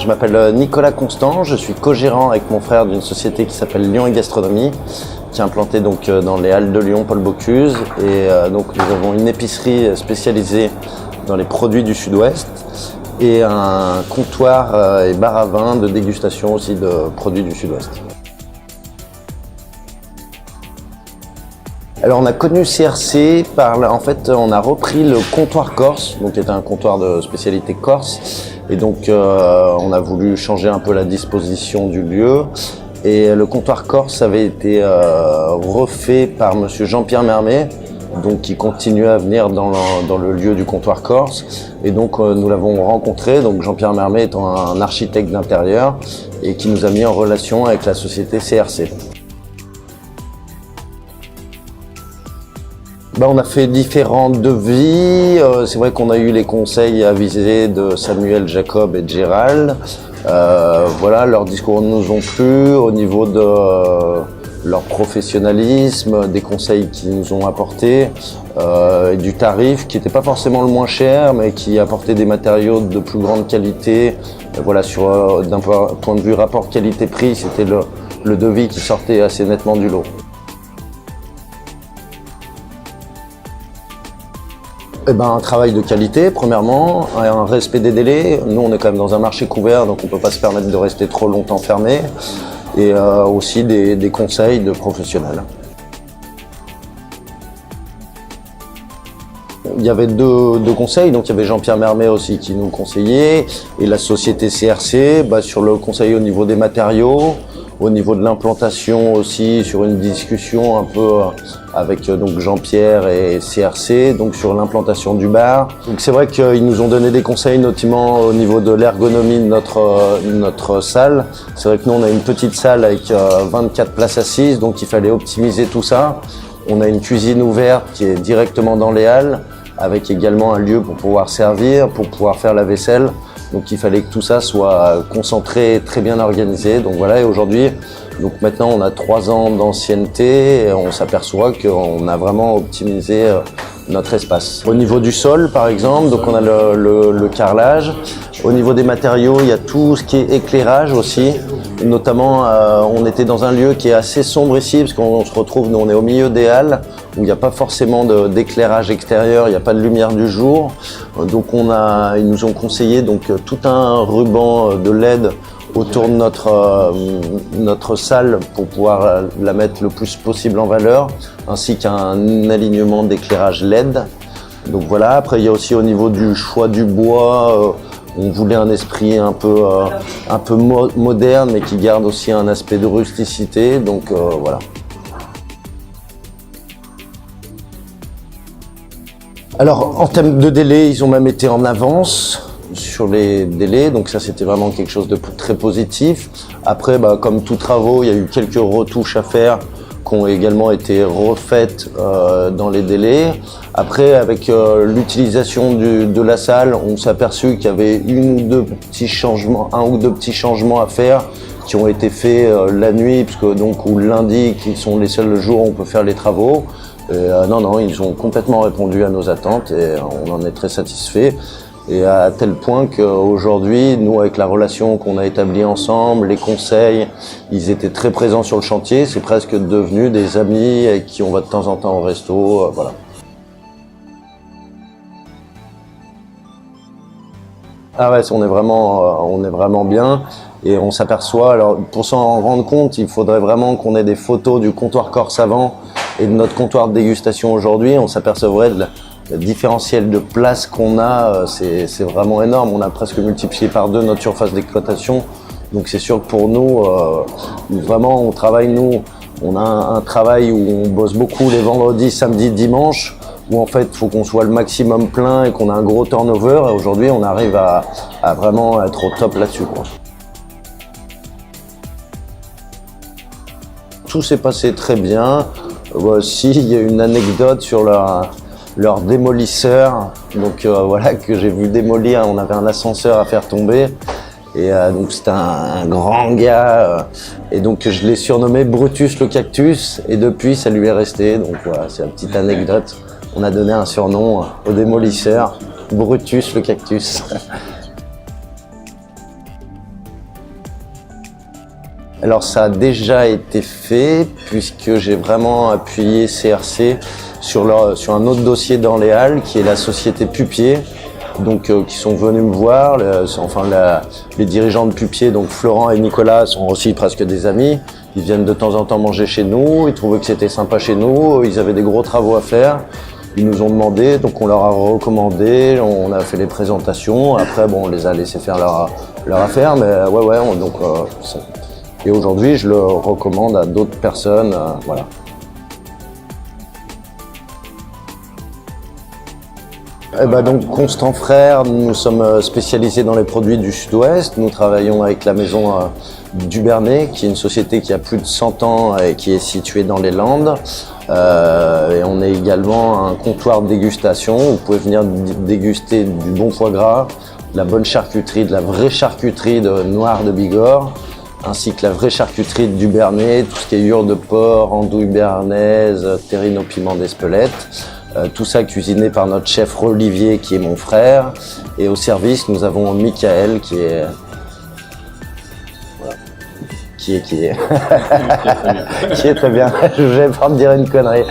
Je m'appelle Nicolas Constant, je suis co-gérant avec mon frère d'une société qui s'appelle Lyon et Gastronomie, qui est implantée donc dans les Halles de Lyon, Paul Bocuse. Et donc nous avons une épicerie spécialisée dans les produits du Sud-Ouest et un comptoir et bar à vin de dégustation aussi de produits du Sud-Ouest. Alors on a connu CRC en fait on a repris le comptoir corse, donc qui était un comptoir de spécialité corse, et donc on a voulu changer un peu la disposition du lieu, et le comptoir corse avait été refait par monsieur Jean-Pierre Mermet, donc qui continue à venir dans le lieu du comptoir corse, et donc nous l'avons rencontré, donc Jean-Pierre Mermet étant un architecte d'intérieur et qui nous a mis en relation avec la société CRC. On a fait différents devis. C'est vrai qu'on a eu les conseils avisés de Samuel, Jacob et de Gérald. Voilà, leurs discours nous ont plu au niveau de leur professionnalisme, des conseils qu'ils nous ont apportés, et du tarif qui n'était pas forcément le moins cher, mais qui apportait des matériaux de plus grande qualité. Voilà, d'un point de vue rapport qualité-prix, c'était le devis qui sortait assez nettement du lot. Un travail de qualité, premièrement, un respect des délais. Nous, on est quand même dans un marché couvert, donc on ne peut pas se permettre de rester trop longtemps fermé. Et aussi des conseils de professionnels. Il y avait deux conseils, donc il y avait Jean-Pierre Mermet aussi qui nous conseillait, et la société CRC sur le conseil au niveau des matériaux, au niveau de l'implantation aussi, sur une discussion un peu avec donc Jean-Pierre et CRC, donc sur l'implantation du bar. Donc c'est vrai qu'ils nous ont donné des conseils, notamment au niveau de l'ergonomie de notre salle. C'est vrai que nous on a une petite salle avec 24 places assises, donc il fallait optimiser tout ça. On a une cuisine ouverte qui est directement dans les halles, avec également un lieu pour pouvoir servir, pour pouvoir faire la vaisselle. Donc il fallait que tout ça soit concentré et très bien organisé. Donc voilà, et aujourd'hui, donc maintenant on a 3 ans d'ancienneté et on s'aperçoit qu'on a vraiment optimisé notre espace. Au niveau du sol par exemple, donc on a le carrelage. Au niveau des matériaux, il y a tout ce qui est éclairage aussi. Notamment, on était dans un lieu qui est assez sombre ici, parce qu'on se retrouve, nous on est au milieu des halles, où il n'y a pas forcément d'éclairage extérieur, il n'y a pas de lumière du jour. Donc ils nous ont conseillé tout un ruban de LED autour de notre salle pour pouvoir la mettre le plus possible en valeur, ainsi qu'un alignement d'éclairage LED. Donc voilà, après il y a aussi au niveau du choix du bois, on voulait un esprit un peu moderne, mais qui garde aussi un aspect de rusticité, donc voilà. Alors en termes de délai, ils ont même été en avance sur les délais, donc ça c'était vraiment quelque chose de très positif. Après, comme tous travaux, il y a eu quelques retouches à faire qui ont également été refaites dans les délais. Après, avec l'utilisation de la salle, on s'est aperçu qu'il y avait un ou deux petits changements à faire qui ont été faits la nuit, ou lundi, qui sont les seuls jours où on peut faire les travaux. Non, ils ont complètement répondu à nos attentes et on en est très satisfait. Et à tel point qu'aujourd'hui, nous, avec la relation qu'on a établie ensemble, les conseils, ils étaient très présents sur le chantier. C'est presque devenu des amis avec qui on va de temps en temps au resto, voilà. Ah ouais, on est vraiment bien. Et on s'aperçoit, alors pour s'en rendre compte, il faudrait vraiment qu'on ait des photos du comptoir corse avant et de notre comptoir de dégustation aujourd'hui. On s'apercevrait de le différentiel de place qu'on a, c'est vraiment énorme. On a presque multiplié par 2 notre surface d'exploitation. Donc c'est sûr que pour nous, vraiment on travaille, on a un travail où on bosse beaucoup les vendredis, samedis, dimanches, où en fait il faut qu'on soit le maximum plein et qu'on a un gros turnover. Et aujourd'hui on arrive à vraiment être au top là-dessus, quoi. Tout s'est passé très bien. Voici, il y a une anecdote sur leur démolisseur, donc voilà, que j'ai vu démolir. On avait un ascenseur à faire tomber, et donc c'était un grand gars, et donc je l'ai surnommé Brutus le cactus, et depuis ça lui est resté. Donc voilà, c'est une petite anecdote. On a donné un surnom au démolisseur, Brutus le cactus. Alors ça a déjà été fait puisque j'ai vraiment appuyé CRC sur un autre dossier dans les Halles qui est la société Pupier, donc qui sont venus me voir. Les dirigeants de Pupier, donc Florent et Nicolas, sont aussi presque des amis. Ils viennent de temps en temps manger chez nous. Ils trouvaient que c'était sympa chez nous. Ils avaient des gros travaux à faire. Ils nous ont demandé, donc on leur a recommandé. On a fait les présentations. Après, bon, on les a laissés faire leur affaire, mais ouais, et aujourd'hui, je le recommande à d'autres personnes, voilà. Donc Constant Frères, nous sommes spécialisés dans les produits du Sud-Ouest. Nous travaillons avec la maison Dubernay, qui est une société qui a plus de 100 ans et qui est située dans les Landes. Et on est également un comptoir de dégustation. Vous pouvez venir déguster du bon foie gras, de la bonne charcuterie, de la vraie charcuterie de Noir de Bigorre, ainsi que la vraie charcuterie de Dubernay, tout ce qui est hure de porc, andouille béarnaise, terrine au piment d'Espelette. Tout ça cuisiné par notre chef Olivier, qui est mon frère. Et au service, nous avons Michael, qui est qui est qui est très bien. Je vais pas me dire une connerie.